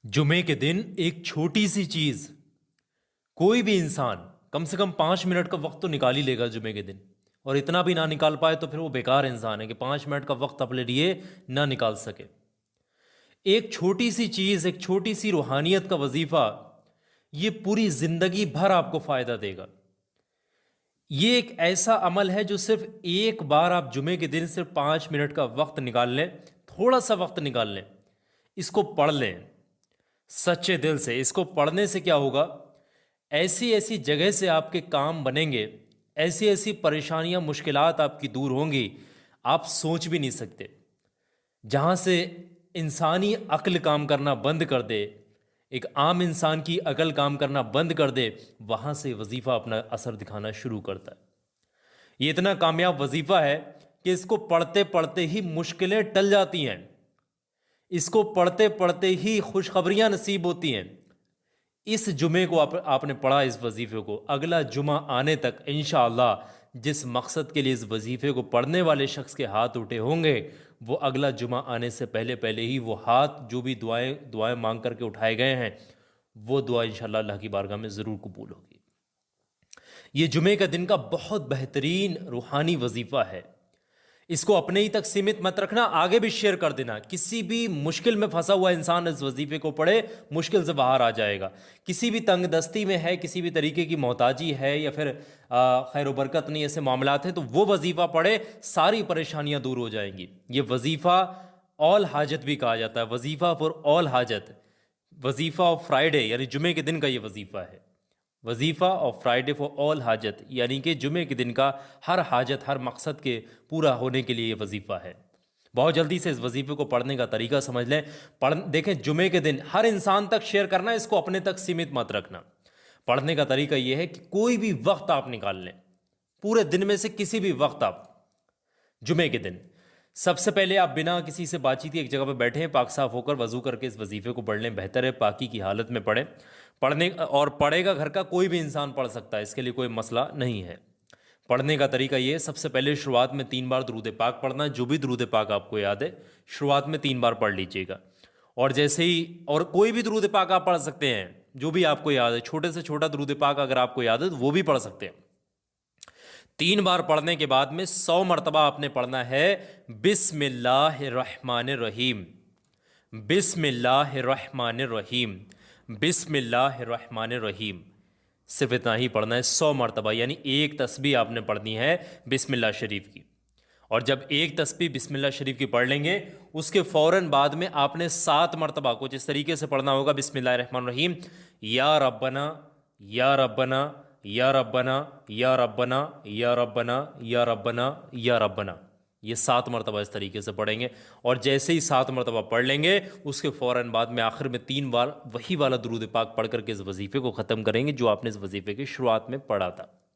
जुमे के दिन एक छोटी सी चीज, कोई भी इंसान कम से कम 5 मिनट का वक्त तो निकाल ही लेगा जुमे के दिन। और इतना भी ना निकाल पाए तो फिर वो बेकार इंसान है कि 5 मिनट का वक्त अपने लिए ना निकाल सके। एक छोटी सी चीज, एक छोटी सी रूहानियत का वजीफा, ये पूरी जिंदगी भर आपको फायदा देगा। ये एक ऐसा अमल है जो सिर्फ एक बार आप जुमे के दिन सिर्फ 5 मिनट का वक्त निकाल लें, थोड़ा सा वक्त निकाल लें, इसको पढ़ लें सच्चे दिल से। इसको पढ़ने से क्या होगा, ऐसी ऐसी जगह से आपके काम बनेंगे, ऐसी ऐसी परेशानियां मुश्किलात आपकी दूर होंगी, आप सोच भी नहीं सकते। जहां से इंसानी अक्ल काम करना बंद कर दे, एक आम इंसान की अकल काम करना बंद कर दे, वहां से वजीफा अपना असर दिखाना शुरू करता है। ये इतना कामयाब वजीफा है कि इसको पढ़ते पढ़ते ही मुश्किलें टल जाती हैं, इसको पढ़ते पढ़ते ही खुशखबरियां नसीब होती हैं। इस जुमे को आपने पढ़ा, इस वजीफे को, अगला जुमा आने तक इंशाअल्लाह जिस मकसद के लिए इस वजीफे को पढ़ने वाले शख्स के हाथ उठे होंगे, वो अगला जुमा आने से पहले पहले ही वो हाथ जो भी दुआएं दुआएं मांग करके उठाए गए हैं, वो दुआ इंशाअल्लाह अल्लाह की बारगाह में ज़रूर कबूल होगी। ये जुमे का दिन का बहुत बेहतरीन रूहानी वजीफा है। इसको अपने ही तक सीमित मत रखना, आगे भी शेयर कर देना। किसी भी मुश्किल में फंसा हुआ इंसान इस वजीफे को पढ़े, मुश्किल से बाहर आ जाएगा। किसी भी तंगदस्ती में है, किसी भी तरीके की मोहताजी है, या फिर खैर बरकत नहीं, ऐसे मामलात हैं, तो वो वजीफा पढ़े, सारी परेशानियां दूर हो जाएंगी। ये वजीफा ऑल हाजत भी कहा जाता है, वजीफा फॉर ऑल हाजत, वजीफा ऑफ फ्राइडे, यानी जुमे के दिन का ये वजीफा है। वजीफ़ा और फ्राइडे फॉर ऑल हाजत, यानी कि जुमे के दिन का हर हाजत, हर मकसद के पूरा होने के लिए ये वजीफ़ा है। बहुत जल्दी से इस वजीफ़े को पढ़ने का तरीका समझ लें। देखें, जुमे के दिन हर इंसान तक शेयर करना, इसको अपने तक सीमित मत रखना। पढ़ने का तरीका यह है कि कोई भी वक्त आप निकाल लें, पूरे दिन में से किसी भी वक्त आप, जुमे के दिन सबसे पहले आप बिना किसी से बातचीत एक जगह पर बैठे हैं, पाक साफ होकर वजू करके इस वजीफे को पढ़ लें। बेहतर है पाकी की हालत में पढ़ें। पढ़ने और पढ़ेगा घर का कोई भी इंसान पढ़ सकता है, इसके लिए कोई मसला नहीं है। पढ़ने का तरीका ये है, सबसे पहले शुरुआत में 3 बार दुरूद पाक पढ़ना है। जो भी दुरूद पाक आपको याद है, शुरुआत में 3 बार पढ़ लीजिएगा। और जैसे ही, और कोई भी दुरूद पाक आप पढ़ सकते हैं जो भी आपको याद है, छोटे से छोटा दुरूद पाक अगर आपको याद है तो वो भी पढ़ सकते हैं। 3 बार पढ़ने के बाद में 100 मरतबा आपने पढ़ना है बिस्मिल्लाहिर्रहमानिर्रहीम, बिस्मिल्लाहिर्रहमानिर्रहीम, बिस्मिल्लाहिर्रहमानिर्रहीम। सिर्फ इतना ही पढ़ना है 100 मरतबा, यानी एक तस्बीह आपने पढ़नी है बिस्मिल्लाह शरीफ की। और जब एक तस्बीह बिस्मिल्लाह शरीफ की पढ़ लेंगे, उसके फ़ौरन बाद में आपने 7 मरतबा कुछ इस तरीके से पढ़ना होगा, बिस्मिल्लाहिर्रहमानिर्रहीम, या रब्बना या रब्बना या रब्बना या रब्बना या रब्बना या रब्बना या रब्बना। ये 7 मरतबा इस तरीके से पढ़ेंगे। और जैसे ही 7 मरतबा पढ़ लेंगे, उसके फ़ौरन बाद में आखिर में 3 बार वही वाला दुरूद पाक पढ़ करके इस वजीफ़े को ख़त्म करेंगे जो आपने इस वजीफ़े की शुरुआत में पढ़ा था।